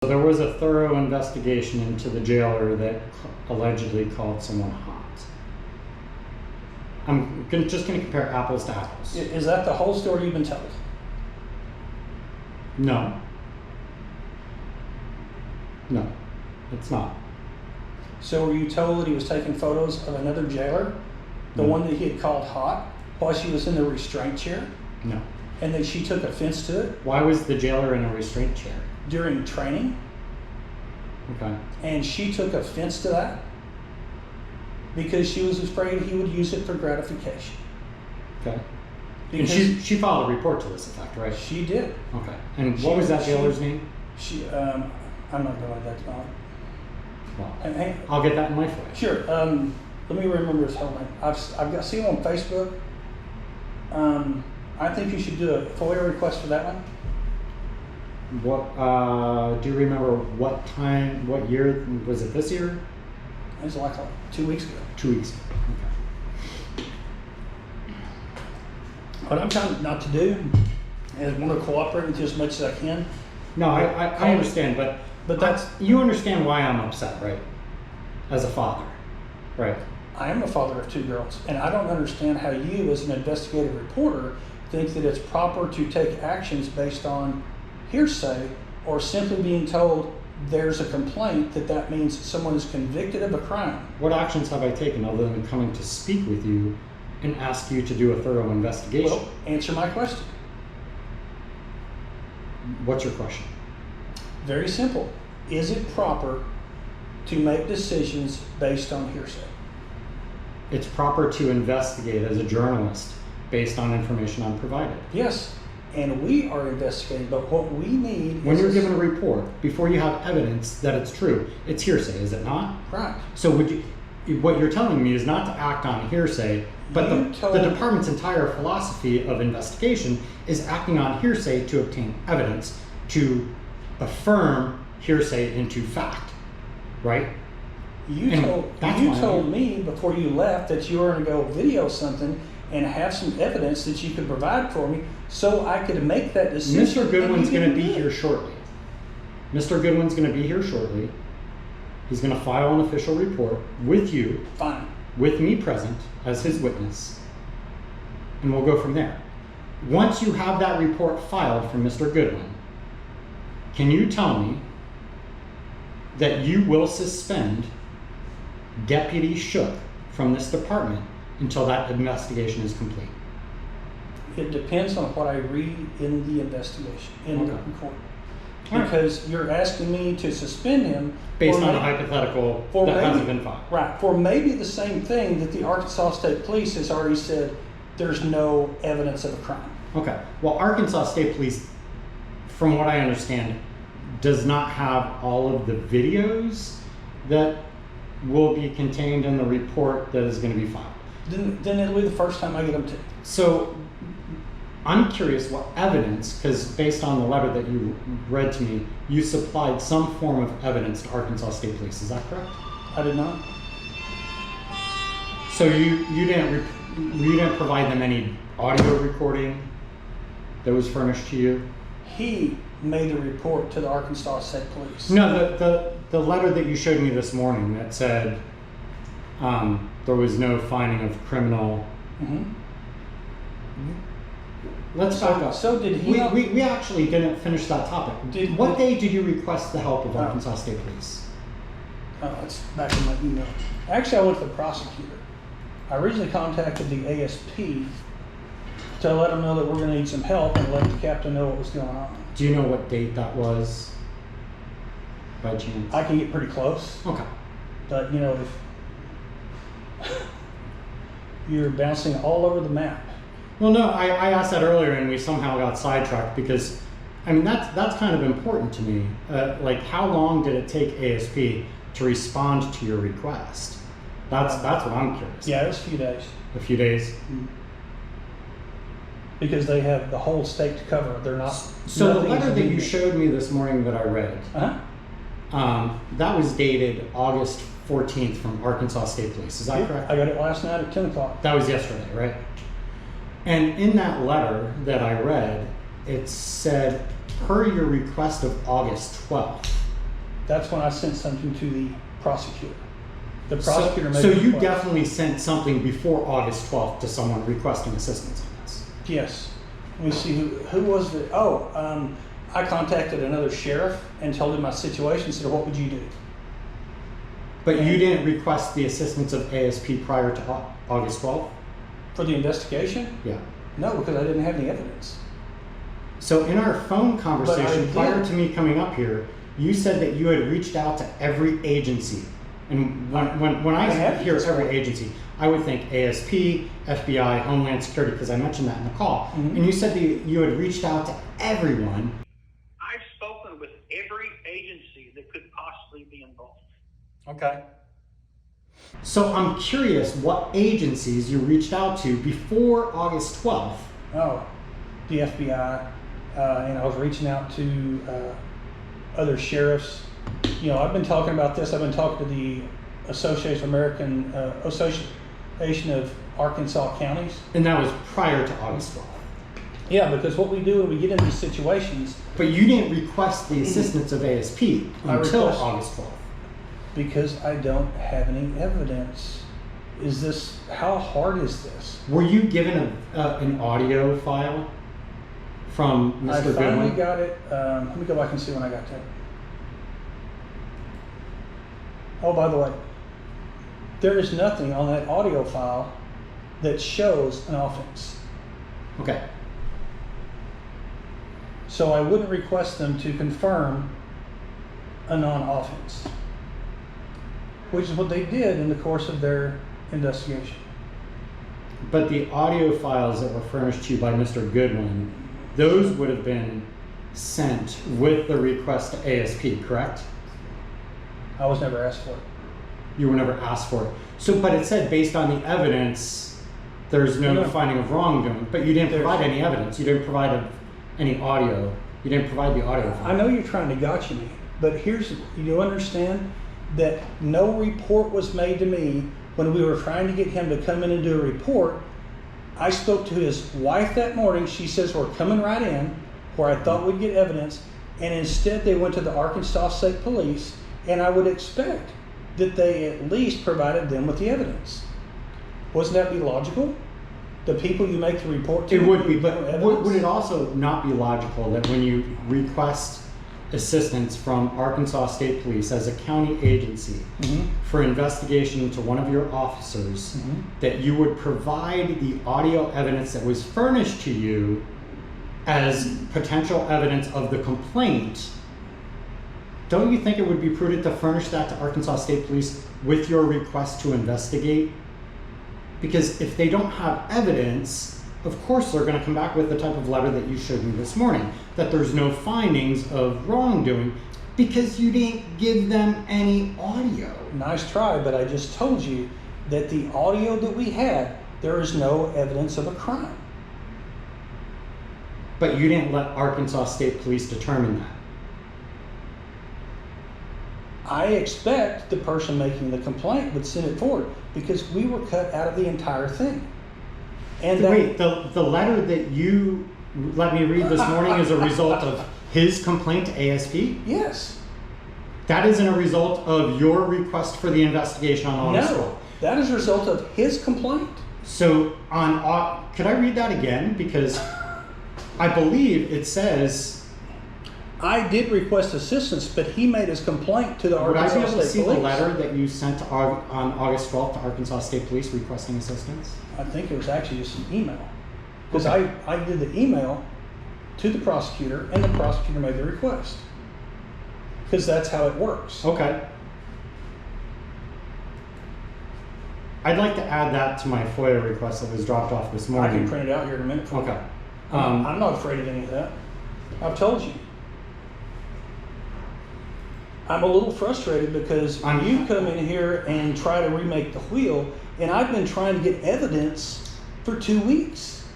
there was a thorough investigation into the jailer that allegedly called someone hot. Just going to compare apples to apples. Is that the whole story you've been told? No. No, it's not. So were you told that he was taking photos of another jailer, the one that he had called hot, while she was in the restraint chair? No. And that she took offense to it? Why was the jailer in a restraint chair? During training? Okay. And she took offense to that? Because she was afraid he would use it for gratification. Okay. Because and she filed a report to this effect, right? She did. Okay. And what was that jailer's name? I'm not going to let that go. Well, I'll get that in my file. Sure. Let me remember his whole name. I've seen him on Facebook. I think you should do a FOIA request for that one. What do you remember? What time? What year was it? This year? It was like 2 weeks ago. 2 weeks ago. Okay. What I'm trying not to do is want to cooperate with you as much as I can. No, I understand, but that's you understand why I'm upset, right? As a father, right? I am a father of 2 girls, and I don't understand how you, as an investigative reporter, think that it's proper to take actions based on hearsay or simply being told there's a complaint that means someone is convicted of a crime. What actions have I taken other than coming to speak with you and ask you to do a thorough investigation? Well, answer my question. What's your question? Very simple. Is it proper to make decisions based on hearsay? It's proper to investigate as a journalist based on information I'm provided. Yes, and we are investigating, but what we need when you're given a report, before you have evidence that it's true, it's hearsay, is it not? Right. So what you're telling me is not to act on hearsay, but the department's entire philosophy of investigation is acting on hearsay to obtain evidence, to affirm hearsay into fact, right? You told me before you left that you were going to go video something and have some evidence that you could provide for me so I could make that decision. Mr. Goodwin's going to be here shortly. Mr. Goodwin's going to be here shortly. He's going to file an official report with you. Fine. With me present as his witness. And we'll go from there. Once you have that report filed from Mr. Goodwin, can you tell me that you will suspend Deputy Shook from this department until that investigation is complete? It depends on what I read in the investigation, in the report. Right. Because you're asking me to suspend him based on a hypothetical that hasn't been filed. Right. For maybe the same thing that the Arkansas State Police has already said there's no evidence of a crime. Okay. Well, Arkansas State Police, from what I understand, does not have all of the videos that will be contained in the report that is going to be filed. Then it'll be the first time I get them to. So I'm curious what evidence, because based on the letter that you read to me, you supplied some form of evidence to Arkansas State Police. Is that correct? I did not. So you didn't provide them any audio recording that was furnished to you? He made the report to the Arkansas State Police. No, the letter that you showed me this morning that said there was no finding of criminal. Mm-hmm. Let's back up. So did he? We actually didn't finish that topic. What day did you request the help of Arkansas State Police? Oh, it's back in my email. Actually, I went to the prosecutor. I originally contacted the ASP to let him know that we're going to need some help and let the captain know what was going on. Do you know what date that was, by chance? I can get pretty close. Okay. But, you know, if you're bouncing all over the map. Well, no, I asked that earlier and we somehow got sidetracked because, I mean, that's kind of important to me. Like, how long did it take ASP to respond to your request? That's what I'm curious. Yeah, it was a few days. A few days? Mm-hmm. Because they have the whole state to cover. They're not. So the letter that you showed me this morning that I read, that was dated August 14th from Arkansas State Police. Is that correct? I got it last night at 10 o'clock. That was yesterday, right? And in that letter that I read, it said, per your request of August 12th, That's when I sent something to the prosecutor. The prosecutor made So the you request. definitely sent something before August 12th to someone requesting assistance on this. Yes. Let me see who was the. I contacted another sheriff and told him my situation. Said, "What would you do?" But you didn't request the assistance of ASP prior to August 12th? For the investigation? Yeah. No, because I didn't have any evidence. So in our phone conversation did. prior to me coming up here, you said that you had reached out to every agency. And when I have hear this every point. agency, I would think ASP, FBI, Homeland Security, because I mentioned that in the call. Mhm. And you said that you had reached out to everyone. I've spoken with every agency that could possibly be involved. Okay. So I'm curious what agencies you reached out to before August 12th. Oh, the FBI, and I was reaching out to other sheriffs. You know, I've been talking about this. I've been talking to the Association of Arkansas Counties. And that was prior to August 12th. Yeah, because what we do when we get in these situations, But you didn't request the assistance of ASP until requested- August 12th. because I don't have any evidence. How hard is this? Were you given an audio file from Mr. I finally Goodwin? got it. Let me go back and see when I got that. Oh, by the way, there is nothing on that audio file that shows an offense. Okay. So I wouldn't request them to confirm a non-offense, which is what they did in the course of their investigation. But the audio files that were furnished to you by Mr. Goodwin, those would have been sent with the request to ASP, correct? I was never asked for it. You were never asked for it. So, but it said based on the evidence, there's no No. finding of wrongdoing. But you didn't provide any evidence. You didn't provide any audio. You didn't provide the audio file. I know you're trying to gotcha me, but you understand that no report was made to me when we were trying to get him to come in and do a report. I spoke to his wife that morning. She says, we're coming right in, where I thought we'd get evidence. And instead they went to the Arkansas State Police, and I would expect that they at least provided them with the evidence. Wouldn't that be logical? The people you make the report to. It would be, give but them would evidence? it also not be logical that when you request assistance from Arkansas State Police as a county agency Mhm. for investigation into one of your officers, Mhm. that you would provide the audio evidence that was furnished to you as potential evidence of the complaint? Don't you think it would be prudent to furnish that to Arkansas State Police with your request to investigate? Because if they don't have evidence, of course they're going to come back with the type of letter that you showed me this morning, that there's no findings of wrongdoing because you didn't give them any audio. Nice try, but I just told you that the audio that we had, there is no evidence of a crime. But you didn't let Arkansas State Police determine that. I expect the person making the complaint would send it forward because we were cut out of the entire thing. And Wait, the letter that you let me read this morning is a result of his complaint to ASP? yes, That isn't a result of your request for the investigation on August 12th. no, that is a result of his complaint. So could I read that again? Because I believe it says, I did request assistance, but he made his complaint to the would I be Arkansas able to State see Police. the letter that you sent on August 12th to Arkansas State Police requesting assistance? I think it was actually just an email. Because Okay. I did the email to the prosecutor, and the prosecutor made the request. Because that's how it works. Okay. I'd like to add that to my FOIA request that was dropped off this I morning. can print it out here in a minute for you. Okay. I'm not afraid of any of that. I've told you. I'm a little frustrated because you come in here and try to remake the wheel, and I've been trying to get evidence for 2 weeks.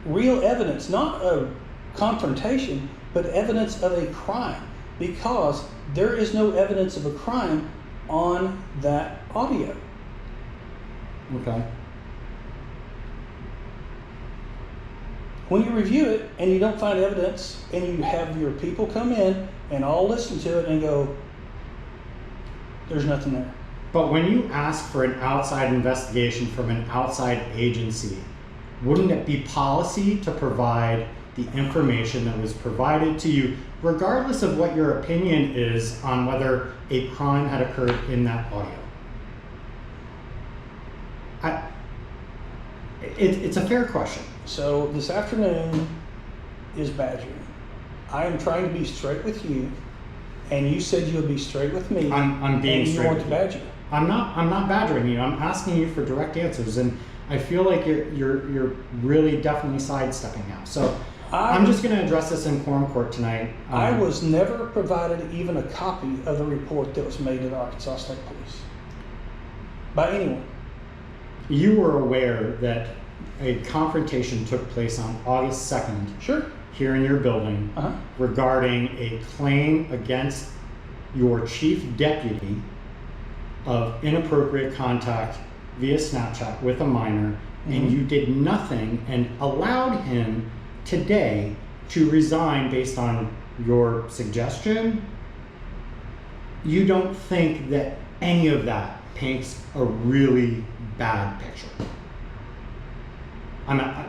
Real evidence, not a confrontation, but evidence of a crime, because there is no evidence of a crime on that audio. Okay. When you review it and you don't find evidence, and you have your people come in and all listen to it and go, There's nothing there. But when you ask for an outside investigation from an outside agency, wouldn't it be policy to provide the information that was provided to you, regardless of what your opinion is on whether a crime had occurred in that audio? It's a fair question. So this afternoon is badgering. I am trying to be straight with you, and you said you would be straight with me. I'm being and you straight want with to you. badger. I'm not badgering you. I'm asking you for direct answers, and I feel like you're really definitely sidestepping now. So I'm just going to address this in quorum court tonight. I was never provided even a copy of the report that was made to the Arkansas State Police by anyone. You were aware that a confrontation took place on August 2nd Sure. here in your building regarding a claim against your chief deputy of inappropriate contact via Snapchat with a minor, and you did nothing and allowed him today to resign based on your suggestion. You don't think that any of that paints a really bad picture?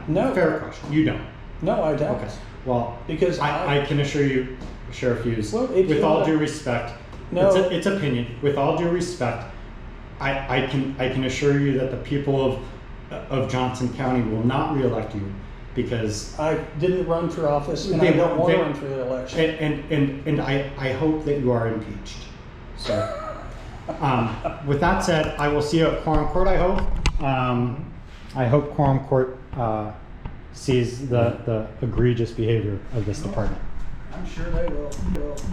No. Fair question. You don't. No, I don't. Okay. Well, Because I can assure you, Sheriff Hughes, Well, if with you all wanna- due respect, No. it's opinion. With all due respect, I can assure you that the people of Johnson County will not reelect you because I didn't run for office, and They I don't won't- want to they- run for the election. and I hope that you are impeached. So, with that said, I will see you at quorum court. I hope. I hope quorum court sees the egregious behavior of this department. I'm sure they will.